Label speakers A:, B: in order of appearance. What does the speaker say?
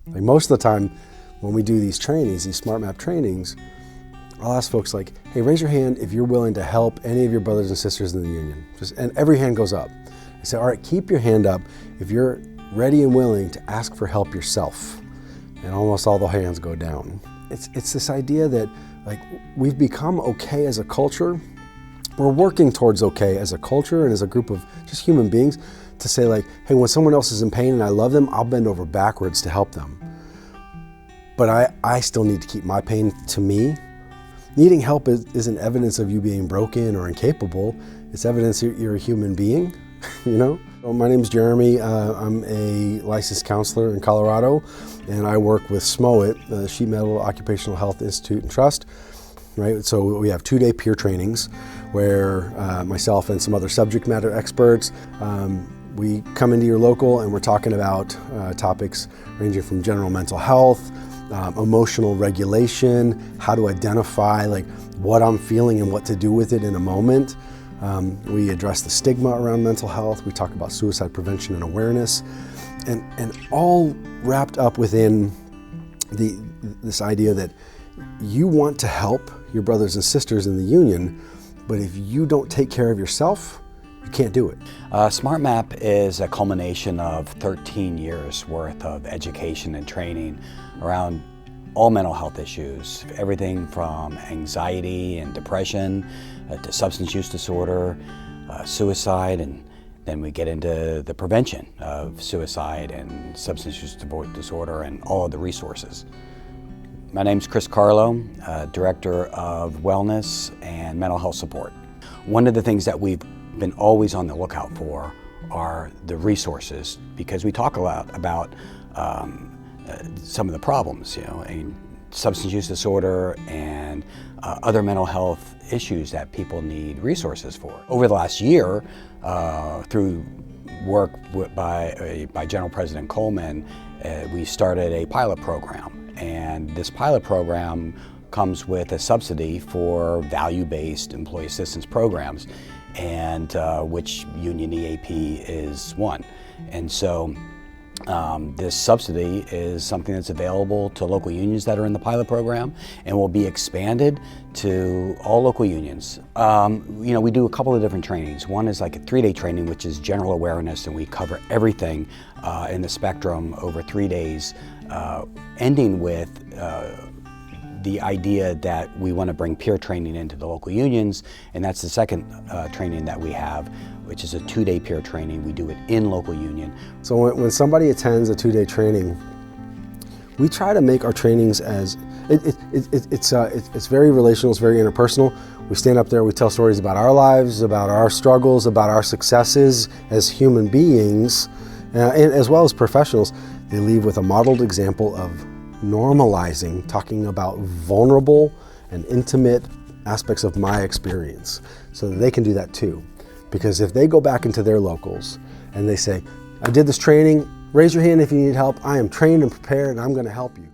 A: Like most of the time when we do these trainings, these SmartMap trainings, I'll ask folks like, hey, raise your hand if you're willing to help any of your brothers and sisters in the union. And every hand goes up. I say, all right, keep your hand up if you're ready and willing to ask for help yourself. And almost all the hands go down. It's this idea that like we've become okay as a culture. We're working towards okay as a culture and as a group of just human beings to say like, hey, when someone else is in pain and I love them, I'll bend over backwards to help them. But I still need to keep my pain to me. Needing help isn't evidence of you being broken or incapable. It's evidence you're a human being, you know? So my name is Jeremy. I'm a licensed counselor in Colorado, and I work with SMOIT, the Sheet Metal Occupational Health Institute and Trust. Right? So we have 2-day peer trainings where myself and some other subject matter experts, we come into your local and we're talking about topics ranging from general mental health, emotional regulation, how to identify like what I'm feeling and what to do with it in a moment. We address the stigma around mental health. We talk about suicide prevention and awareness, and all wrapped up within this idea that you want to help your brothers and sisters in the union, but if you don't take care of yourself, you can't do it.
B: SmartMap is a culmination of 13 years worth of education and training around all mental health issues, everything from anxiety and depression to substance use disorder, suicide, and then we get into the prevention of suicide and substance use disorder and all of the resources. My name's Chris Carlo, Director of Wellness and Mental Health Support. One of the things that we've been always on the lookout for are the resources, because we talk a lot about some of the problems, you know, and substance use disorder and other mental health issues that people need resources for. Over the last year, through work by General President Coleman, we started a pilot program. And this pilot program comes with a subsidy for value-based employee assistance programs, and which Union EAP is one. And so this subsidy is something that's available to local unions that are in the pilot program and will be expanded to all local unions. You know, we do a couple of different trainings. One is like a 3-day training, which is general awareness, and we cover everything in the spectrum over 3 days, ending with the idea that we want to bring peer training into the local unions, and that's the second training that we have, which is a 2-day peer training. We do it in local union.
A: So when somebody attends a 2-day training, we try to make our trainings as, it's very relational, it's very interpersonal. We stand up there, we tell stories about our lives, about our struggles, about our successes as human beings, and as well as professionals. They leave with a modeled example of normalizing, talking about vulnerable and intimate aspects of my experience, so that they can do that too. Because if they go back into their locals and they say, I did this training, raise your hand if you need help, I am trained and prepared and I'm going to help you.